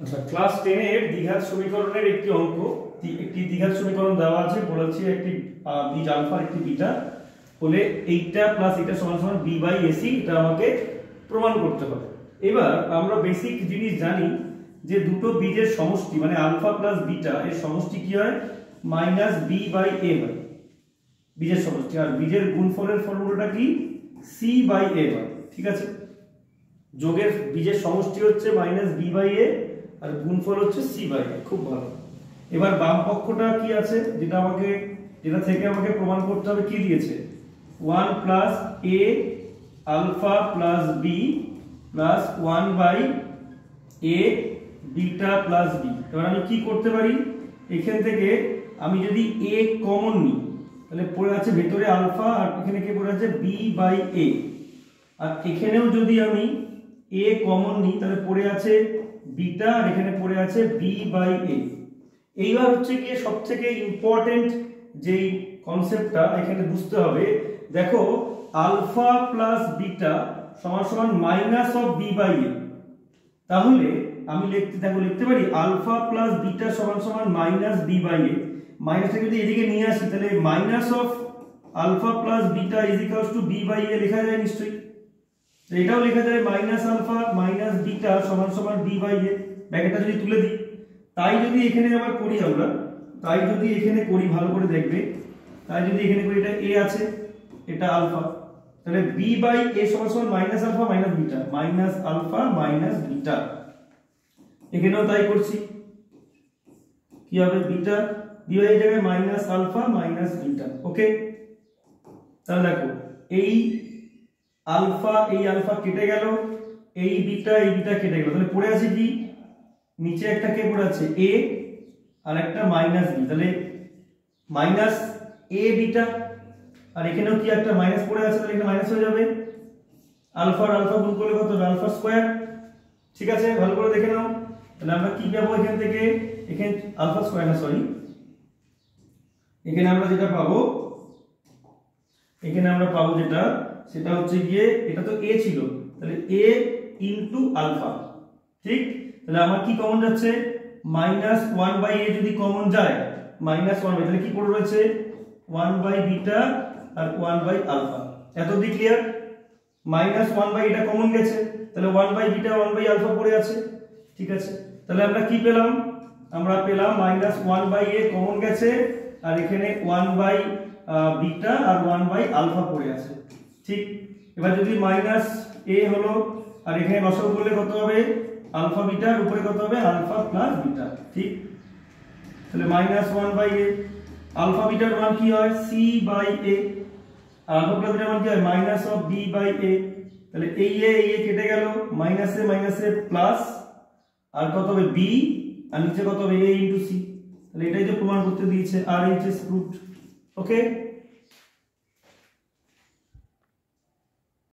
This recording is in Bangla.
আচ্ছা, ক্লাস 10 এর দ্বিঘাত সমীকরণের একটি অঙ্ক, একটি দ্বিঘাত সমীকরণ দেওয়া আছে, বলেছে একটি বীজ আলফা একটি বিটা হলে এইটা প্লাস এটা সমান সমান বি বাই এসি, এটা আমাকে প্রমাণ করতে হবে। এবার আমরা বেসিক জিনিস জানি যে দুটো বীজের সমষ্টি মানে আলফা প্লাস বিটা এর সমষ্টি কি হয়, মাইনাস বি বাই এ হয় বীজের সমষ্টি, আর বীজের গুণফলের ফর্মুলাটা কি, সি বাই এ হয়। ঠিক আছে, যোগের বীজের সমষ্টি হচ্ছে মাইনাস বি বাই এ আর গুণফল হচ্ছে সি বাই এ। খুব ভালো। এবার বাম পক্ষটা কি আছে, যেটা থেকে আমাকে প্রমাণ করতে হবে, কি দিয়েছে, 1 plus a alpha plus b plus 1 by a beta plus b. এবার আমি কি করতে পারি, এখান থেকে আমি যদি এ কমন নিই তাহলে পড়ে আছে ভেতরে আলফা আর এখানে কি পড়ে আছে বি বাই এ, আর এখানেও যদি আমি এ কমন নিই তাহলে পড়ে আছে বিটা আর এখানে পড়ে আছে বি বাই এ। এইবার হচ্ছে গিয়ে সবথেকে ইম্পর্টেন্ট যেই কনসেপ্টটা এখানে বুঝতে হবে, দেখো আলফা প্লাস বিটা সমান সমান minus of b by a. তাহলে আমি লিখতে পারি আলফা প্লাস বিটা সমান সমান মাইনাস বি বাই এ। মাইনাসটা যদি এদিকে নিয়ে আসি তাহলে minus of alpha plus beta is equals to B by A লেখা যায় নিশ্চয়ই। এটাও লেখা যায় মাইনাস আলফা মাইনাস বিটা সমান সমান বি বাই এ। ব্র্যাকেটটা যদি তুলে দিই, তাই যদি এখানে আবার করি আমরা, তাই যদি এখানে করি ভালো করে দেখবে, তাই যদি এখানে করি, এটা এ আছে এটা আলফা, তাহলে বি বাই এ সমান সমান minus alpha minus beta, minus alpha minus beta. এখানেও তাই করছি, কি হবে, বিটা বি বাই এর জায়গায় মাইনাস আলফা মাইনাস বিটা। ওকে, তাহলে দেখো এই আলফা কেটে গেল, এই বিটা কেটে গেল, তাহলে পড়ে আছে কি, নিচে একটা কে পড়ে আছে এ আর একটা মাইনাস বি, তাহলে মাইনাস এ বিটা, আর এখানেও কি একটা মাইনাস পড়ে আছে, তাহলে এখানে মাইনাস হয়ে যাবে, আলফা আর আলফা গুণ করলে কত হবে, আলফা স্কয়ার। ঠিক আছে, ভালো করে দেখে নাও। তাহলে আমরা কি পাবো এখান থেকে, এখানে আলফা স্কয়ার না সরি, এখানে আমরা যেটা পাবো, এখানে আমরা পাবো যেটা, সেটা হচ্ছে গিয়ে এটা তো এ ছিল, তাহলে এ ইনটু আলফা। ঠিক, তাহলে আমার কি কমন যাচ্ছে, মাইনাস 1 বাই এ যদি কমন যায়, মাইনাস 1 বাই, তাহলে কি পড়ে রয়েছে 1 বাই বিটা আর 1 বাই আলফা। এত অবধি ক্লিয়ার? মাইনাস 1 বাই এটা কমন গেছে, তাহলে 1 বাই বিটা 1 বাই আলফা পড়ে আছে। ঠিক আছে, তাহলে আমরা কি পেলাম, আমরা পেলাম মাইনাস 1 বাই এ কমন গেছে, আর এখানে 1 বাই বিটা আর 1 বাই আলফা পড়ে আছে। ঠিক, এবার যদি মাইনাস এ হলো আর এখানে লসাগু করলে কত হবে, আলফা বিটার উপরে কত হবে, আলফা প্লাস বিটা। ঠিক, তাহলে মাইনাস 1 বাই এ, আলফা বিটার মান কি হয়, সি বাই এ, আর আলফা প্লাস বিটার মান কি হয়, minus of b by a. তাহলে এই এ কেটে গেল, মাইনাসে প্লাস, আর কত হবে বি, আর নিচে কত হবে এ ইনটু সি। তাহলে এটাই তো প্রমাণ করতে দিয়েছে, আর এইচ এস প্রুভড। ওকে।